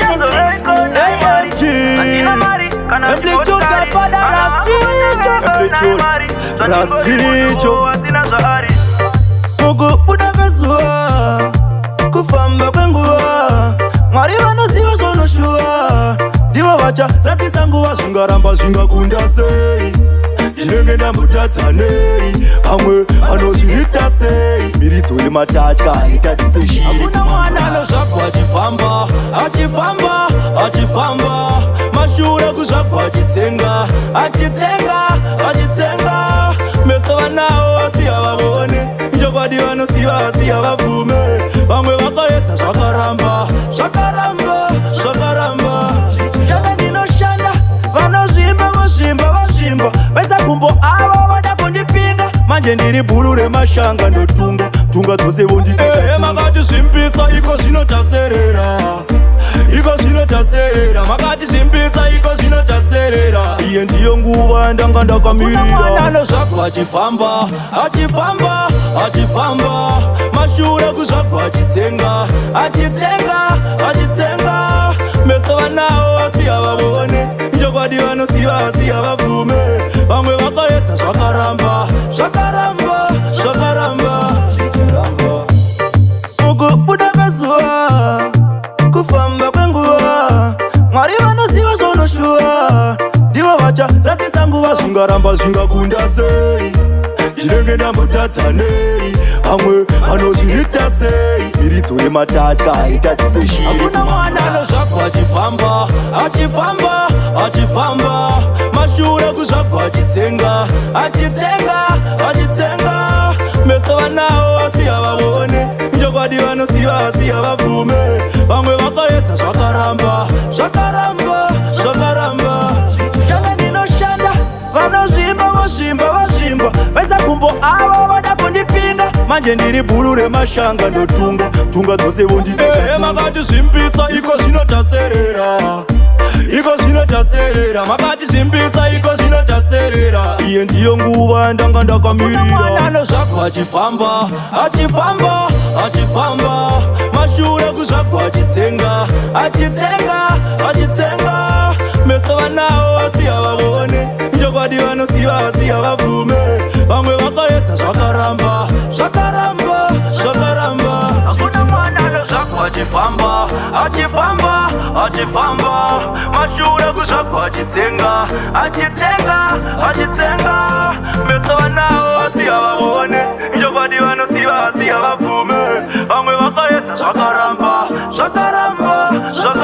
Simplex, AMG, Amplitude Godfather, Rasricho, Mugu udakazua, kufamba kwenguwa, Mwari vanosiva zvonoshua, Diva vacha zati sanguva zvingaramba zvingakunda sei, Chinenge ndambutadzanei, Amwe anozviita sei, Miridzo yematachka itatise shiri. Hakuna mwana anozvagwa achifamba, achifamba, achifamba, Mashure kuzvagwa achitsenga, achitsenga, achitsenga, Meso vanawo vasiya vavone, Njokwadi vanosiva vasiya vabvume, Vamwe vakaedza zvakaramba, zvakaramba, zvakaramba, Shanda ndinoshanda, vanozvimba, vozvimba, vozvimba, Vesa kumbo avo vada kundipinga, Manje ndiri bhuru remashanga ndotunga, Tunga dzose vondita makati zvimbitsa iko zvinotaserera, Iko zvinotaserera, makati zvimbitsa iko zvinotaserera, Iye ndiyo nguva ndanga ndakamirira. Kuna mwana anozvagwa achifamba, achifamba, achifamba, Mashure kuzvagwa achitsenga, achitsenga, achitsenga, Meso vanawo vasiya vavone, Njokwadi vanosiva vasiya vabvume, Vamwe vakaedza zvakaramba, zvakaramba, zvakaramba, Mugu udakazuva, kufamba kwenguva, Mwari vanoziva zvonoshua, Diva vacha zati sanguva zvingaramba zvingakunda sei, Chinenge ndambutadzanei, Amwe anozviita sei, Miridzo yematachka itatise shiri. Hakuna mwana anozvagwa achifamba, achifamba, achifamba, Mashure kuzvagwa achitsenga, achitsenga, achitsenga, Meso vanawo vasiya vavone, Njokwadi vanosiva vasiya vabvume, Vamwe vakaedza zvakaramba, zvakaramba, zvakaramba, Shanda ndinoshanda, vanozvimba, vozvimba, vozvimba, Vesa kumbo avo vada kundipinga, Manje ndiri bhuru remashanga ndotunga, Tunga dzose vondita. Makati zvimbitsa iko zvinotaserera, Iko zvinotaserera, makati zvimbitsa iko zvinotaserera, Iye ndiyo nguva ndanga ndakamirira. Kuna mwana anozvagwa achifamba, achifamba, achifamba, Mashure kuzvagwa achitsenga, achitsenga, achitsenga, Meso vanawo vasiya vavone, Njokwadi vanosiva vasiya vabvume, Vamwe vakaedza zvakaramba, zvakaramba, zvakaramba. Hakuna mwana anozvagwa achifamba, achifamba, achifamba, Mashure kuzvagwa achitsenga, achitsenga, achitsenga, Meso vanawo vasiya vavone, Njokwadi vanosiva vasiya vabvume, Vamwe vakaedza zvakaramba, zvakaramba, zvakaramba.